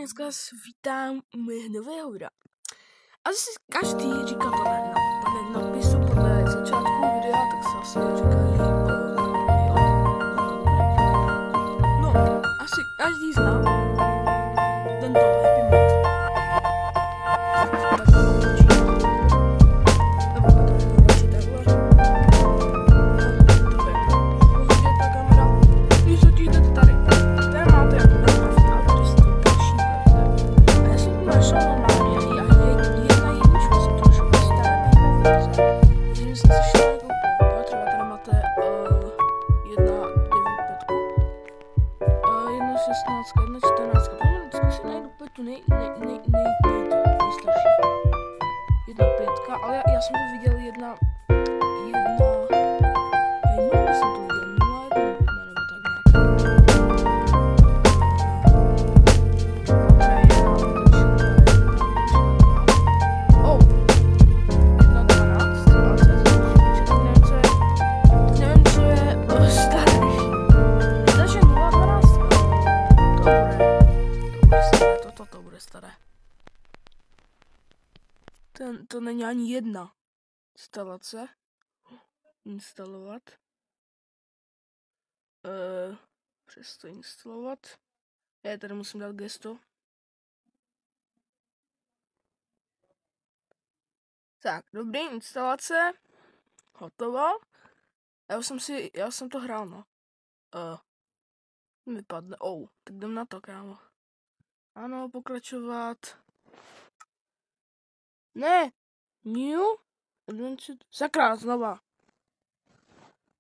dneska vás vítám u mého nového videa. Asi každý říká podle nadpisu, podle začátku videa, tak se asi říkají no, asi každý zná tento Happy Meal. Tak to učí. Nebo to učí takhle. Pohodě ta kamera. Když točíte tady, tady máte jako Minecraft, ale tady se to další verze. A já jsem to našel normálně a jedna jednička jsem to našel staré Minecraft verze. Takže jsem si šel jako jo, třeba tady máte 1.9.5, 1.16, 1.14, tohle vždycky si najdu úplně tu nejstarší. 1.5, ale já jsem to viděl jedna, jsem to viděl 0.1, nebo tak nějak. To bude staré. To není ani jedna instalace. Instalovat. Přesto instalovat. Já tady musím dát gesto. Tak, dobrý, instalace. Hotovo. Já jsem to hrál, no. Vypadne. Tak jdem na to, kámo. Ano, pokračovat. Ne! New? Sakra, znova.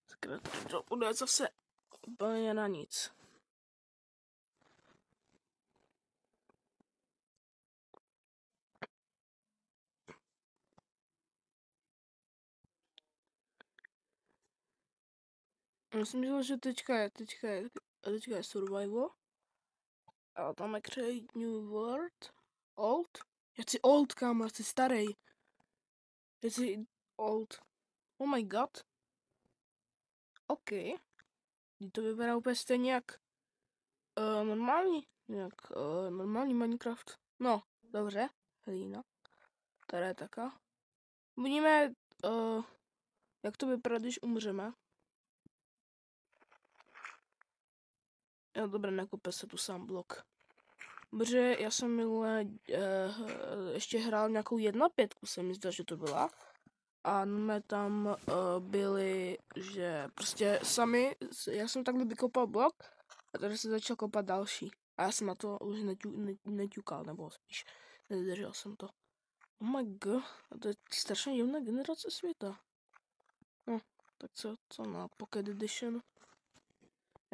Sakra, to bude zase úplně na nic. Myslím, že teďka je survival. A tam je create new world. Old? Já chci old, kámo, já chci starý. Já chci old. Oh my god. OK. To vypadá úplně stejně jak normální. Normální Minecraft. No, dobře. Hlína. Tady je taká. Uvidíme, jak to vypadá, když umřeme. Jo, dobré, nekope se tu sám blok. Protože já jsem minule ještě hrál nějakou 1.5, se mi zdá, že to byla. A my tam byli, že prostě sami, já jsem takhle vykopal blok a tady se začal kopat další. A já jsem na to už neťukal, nebo spíš nedržel jsem to. Oh my god, a to je strašně divná generace světa. No, tak co na Pocket Edition?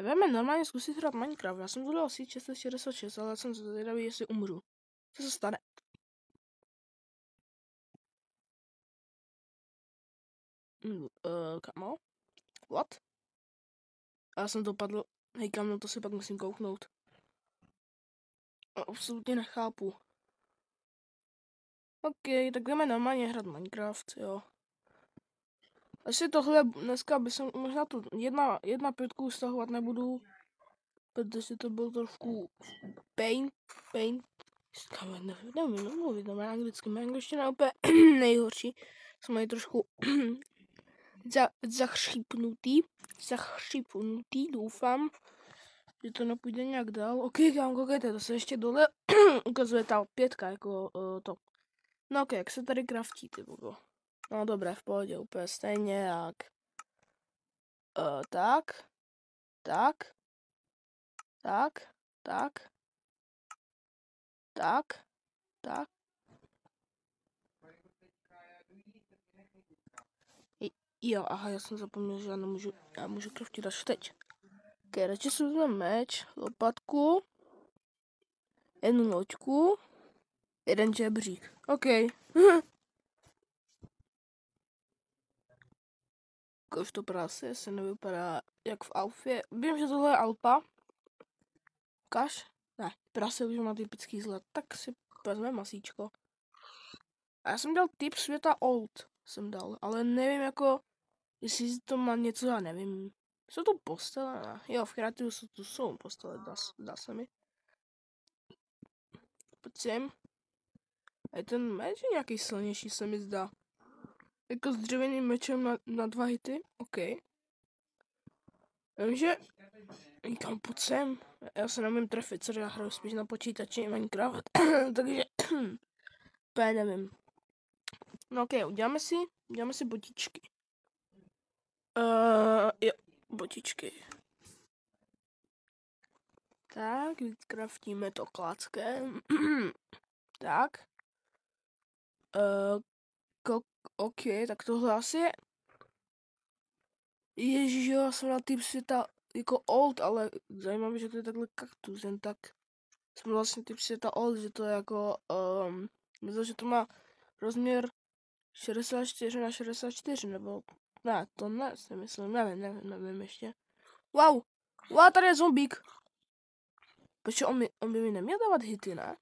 Budeme normálně zkusit hrát Minecraft. Já jsem to dal si 666, ale jsem zvědavý, jestli umřu. Co se stane? Kamo? What? A já jsem dopadl. Hej kamo, to si pak musím kouknout. Absolutně nechápu. OK, tak jdeme normálně hrát Minecraft, jo. Asi tohle dneska by jsem možná tu 1.5 stahovat nebudu. Protože to byl trošku pain. Nevím mluvit, no anglicky, má angličtina je úplně nejhorší. Jsem mají trošku zachřípnutý, doufám, že to nepůjde nějak dál. OK, kámo, koukejte, to se ještě dole ukazuje ta 5, jako to. No ok, jak se tady craftí, ty bogo. No dobré, v pohodě, úplně stejně jak. Tak. Jo, aha, já jsem zapomněl, že já můžu craftit až teď. Ok, radši si vezmeme meč, lopatku, jednu loďku, jeden žebřík. Ok. Už to prase se nevypadá jak v Alfě. Vím, že tohle je Alpa. Ukáž? Ne, prase už má typický vzhled, tak si vezme masíčko. A já jsem dal typ světa old, ale nevím jako, jestli to má něco, já nevím. Jsou to postele? Ne? Jo, v kreativu jsou postele, dá se mi. pojď sem. A ten meč je nějaký silnější, se mi zdá. Jako s dřevěným mečem na 2 hity, OK. Vím, že... Kam pojď sem. Já se nevím trefit, co já hraju spíš na počítači Minecraft, takže... Úplně nevím. No OK, uděláme si botičky. Jo, botičky. Tak, vykraftíme to klackem. Tak. OK, tak tohle asi je... Ježiš, já jsem na typ světa jako old, ale zajímavé, že to je takhle kaktus, jen tak. Jsem vlastně typ světa old, že to je jako... myslím, že to má rozměr 64 na 64, nebo... Ne, to ne, si myslím, nevím ještě. Wow, tady je zombík. Protože on by mi neměl dávat hity, ne?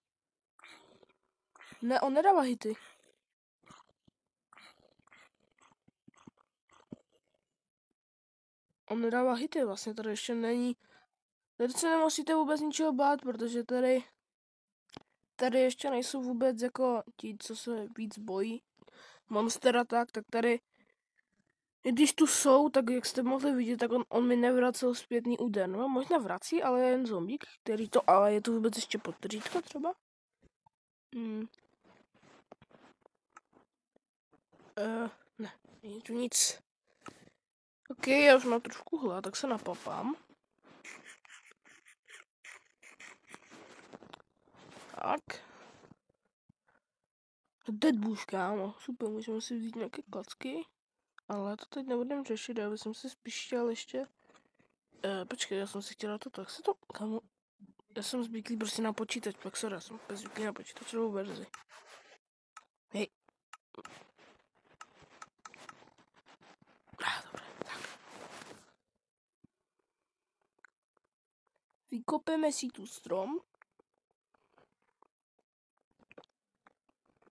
Ne, on nedává hity. On nedává hity, vlastně tady ještě není. Tady se nemusíte vůbec ničeho bát, protože tady ještě nejsou vůbec jako ti, co se víc bojí monstera, tak tady, i když tu jsou, tak jak jste mohli vidět, tak on mi nevracel zpětný úder. No, možná vrací, ale jen zombík, který to, ale je to vůbec ještě podtržítko třeba? Ne, není tu nic. OK, já už mám trošku hlad, tak se napapám. Tak. Deadbush, kámo. Super, můžeme si vzít nějaké klacky. Ale to teď nebudem řešit, já bych si spíš chtěl ještě... počkej, já jsem si chtěla to, tak se to... Kámo, já jsem zvyklý prostě na počítač, pak sorry, já jsem zvyklý na počítačovou verzi. Hej. Dobré, tak. Vykopeme si tu strom.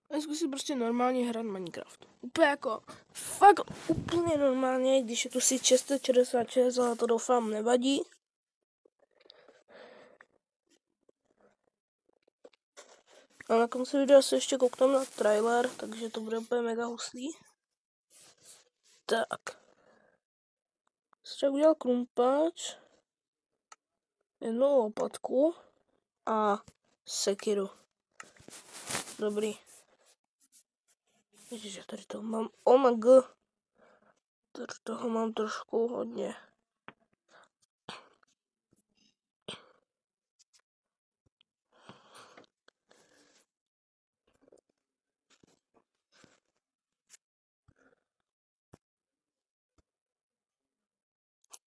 A zkusím prostě normálně hrát Minecraft. Úplně jako, fakt úplně normálně, když je tu si 666, ale to doufám nevadí. A na konci videa se ještě kouknem na trailer, takže to bude úplně mega hustý. Tak. Jsem udělal krumpáč, jednu lopatku a sekiru. Dobrý. Ježiš, já tady toho mám, oh my god. Tady toho mám trošku hodně.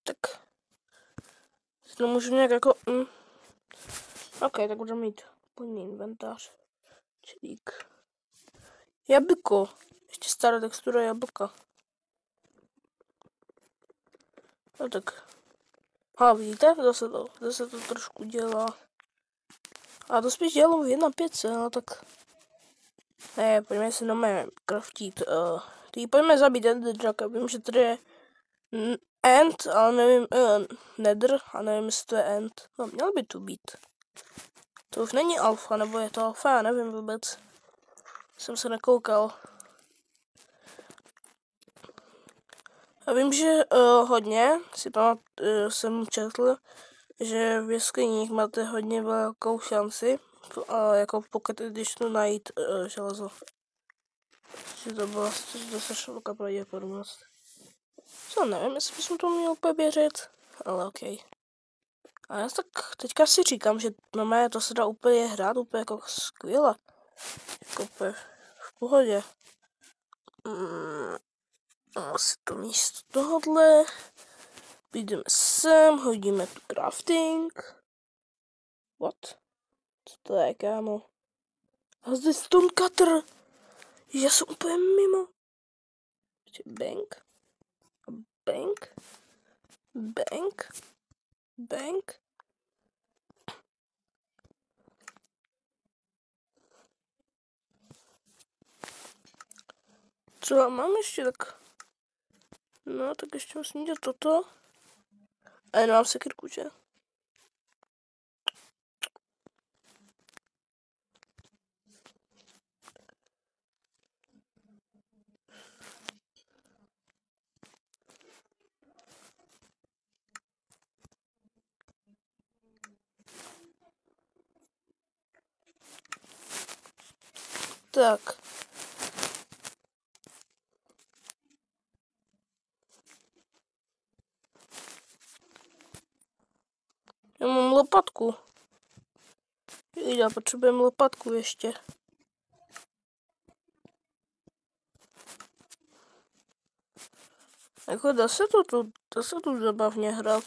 Tak. To můžu nějak jako... OK, tak budu mít plný inventář. Čilík. Jablko. Ještě stará textura jablka. No tak. Vidíte? Zase to trošku dělá. A to spíš dělalo v 1.5, no tak... Ne, pojďme si craftit. Pojďme zabít Enderdraka. Vím, že tady je End, ale nevím, Nether, a nevím, jestli to je End. No, měl by tu být. To už není alfa, nebo je to alfa, já nevím vůbec. Jsem se nekoukal. Já vím, že hodně, jsem četl, že v jeskyních máte hodně velkou šanci, jako pokud když tu najít železo. Že to byla dost velká pravděpodobnost. Co, nevím, jestli bychom to měli úplně věřit, ale OK. A já tak teďka si říkám, že to se dá úplně hrát, úplně jako skvěle. Jako úplně v pohodě. Asi to místo tohodle. Půjdeme sem, hodíme tu crafting. What? Co to je, kámo? A zde stone cutter. Já jsem úplně mimo. Bank. Bank. Bank. Bank. Co já mám ještě tak? No, tak ještě musím dělat toto. A jenom mám sekirku, že? tak. Já mám lopatku. Já potřebujeme lopatku ještě. Jako dá se tu zabavně hrát.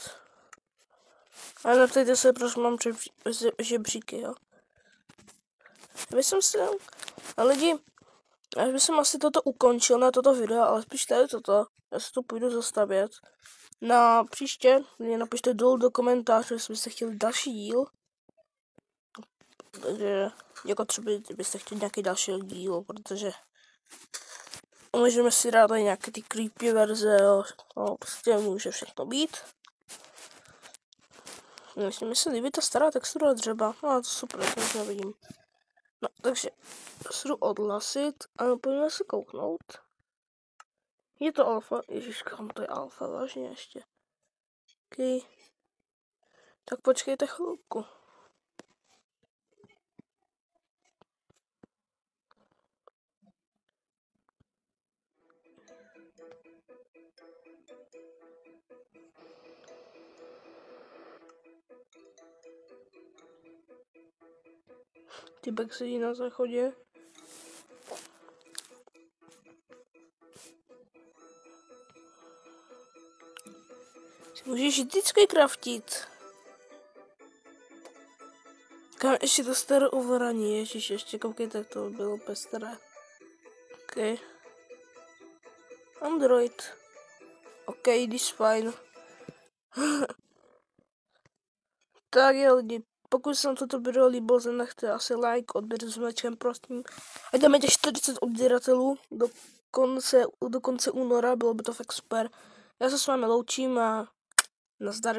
Ale neptejte se, proč mám žebříky, jo. A lidi, já bych asi toto ukončil na toto video, ale spíš tady toto. Já se tu půjdu zastavět. Na příště mě napište dolů do komentářů, jestli byste chtěli další díl. Takže jako třeba byste chtěli nějaký další díl, protože můžeme si dát tady nějaké ty creepy verze, jo. No, prostě může všechno být. Myslím, mi se líbí ta stará textura dřeba. No, to super, to už nevidím. No, takže se jdu odhlasit a pojďme se kouknout. Je to alfa? Ježiš, kam to je alfa, vážně ještě. OK. Tak počkejte chvilku. Týpek sedí na záchodě. Můžeš vždycky craftit. Kam ještě to staré ovraní, ježiš, ještě koukejte, jak to bylo úplně staré. OK. Android. OK, this fine. Tak jo lidi, pokud se vám toto video líbilo, zanechte asi like, odběr s značkem prosím. A jdeme těch 40 odběratelů do konce února, bylo by to fakt super. Já se s vámi loučím a nazdar.